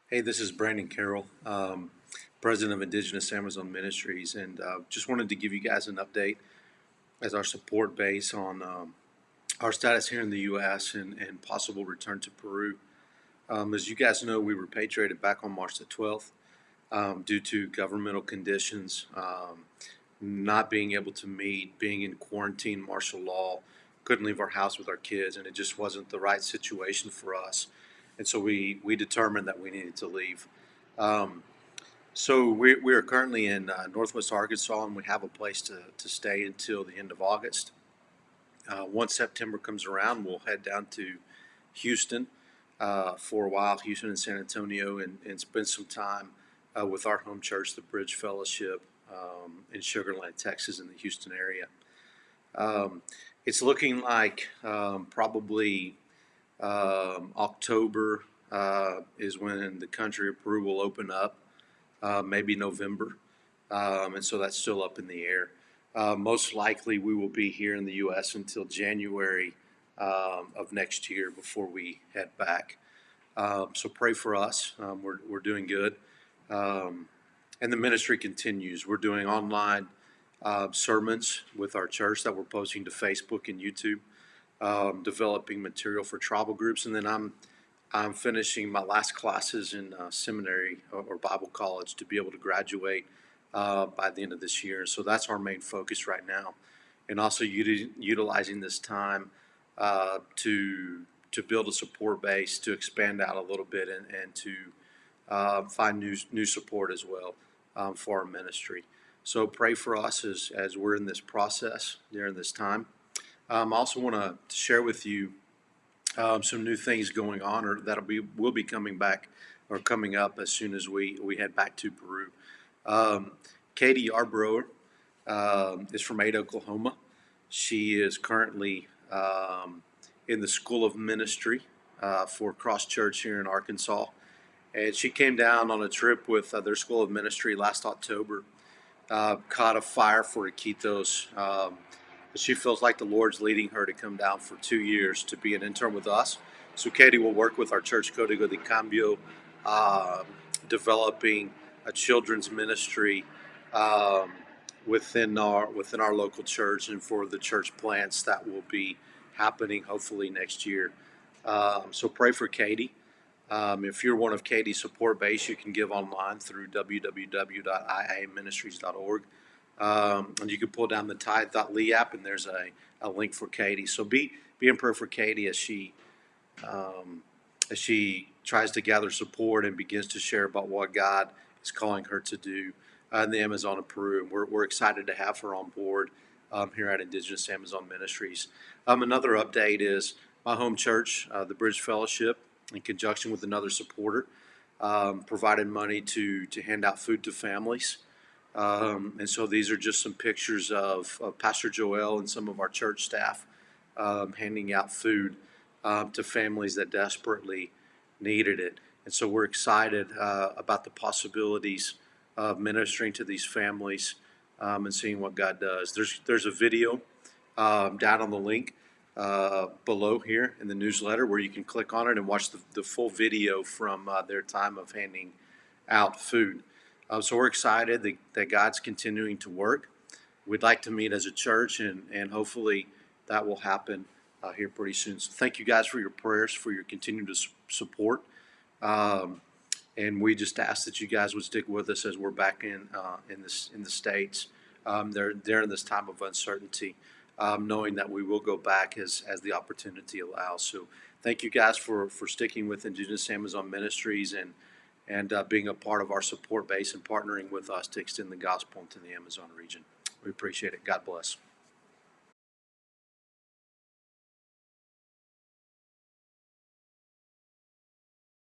Hey, this is Brandon Carroll, President of Indigenous Amazon Ministries, and just wanted to give you guys an update as our support base on our status here in the U.S. and possible return to Peru. As you guys know, we repatriated back on March the 12th due to governmental conditions, not being able to meet, being in quarantine, martial law, couldn't leave our house with our kids, and it just wasn't the right situation for us. And so we determined that we needed to leave. Um, so we are currently in Northwest Arkansas, and we have a place to stay until the end of August. Once September comes around, we'll head down to Houston for a while, Houston and San Antonio, and spend some time with our home church, the Bridge Fellowship, in Sugar Land, Texas, in the Houston area. Um, it's looking like probably October is when the country of Peru will open up, maybe November. And so that's still up in the air. Most likely, we will be here in the U.S. until January of next year before we head back. So pray for us. We're doing good. Um, and the ministry continues. We're doing online sermons with our church that we're posting to Facebook and YouTube, developing material for tribal groups, and then I'm finishing my last classes in seminary or Bible college to be able to graduate by the end of this year. So that's our main focus right now, and also utilizing this time to build a support base, to expand out a little bit, and to find new support as well for our ministry. So pray for us as we're in this process during this time. I also want to share with you some new things going on, or will be coming back or coming up as soon as we head back to Peru. Um, Katie Yarbrough is from Ada, Oklahoma. She is currently in the School of Ministry for Cross Church here in Arkansas, and she came down on a trip with their School of Ministry last October. Caught a fire for Iquitos. But she feels like the Lord's leading her to come down for 2 years to be an intern with us. So Katie will work with our church, Código de Cambio, uh, developing a children's ministry um, within our local church, and for the church plants that will be happening hopefully next year. So pray for Katie. If you're one of Katie's support base, you can give online through www.iaministries.org. And you can pull down the Tithe.ly app, and there's a link for Katie. So be in prayer for Katie um, as she tries to gather support and begins to share about what God is calling her to do in the Amazon of Peru. And we're excited to have her on board here at Indigenous Amazon Ministries. Another update is my home church, the Bridge Fellowship, in conjunction with another supporter, provided money to hand out food to families. And so these are just some pictures of Pastor Joel and some of our church staff handing out food to families that desperately needed it. And so we're excited about the possibilities of ministering to these families and seeing what God does. There's a video down on the link below here in the newsletter where you can click on it and watch the full video from their time of handing out food. So we're excited that God's continuing to work. We'd like to meet as a church, and hopefully that will happen here pretty soon. So thank you guys for your prayers, for your continued support. Um, and we just ask that you guys would stick with us as we're back in the States. They're in this time of uncertainty, knowing that we will go back as the opportunity allows. So thank you guys for sticking with Indigenous Amazon Ministries and being a part of our support base and partnering with us to extend the gospel into the Amazon region. We appreciate it. God bless.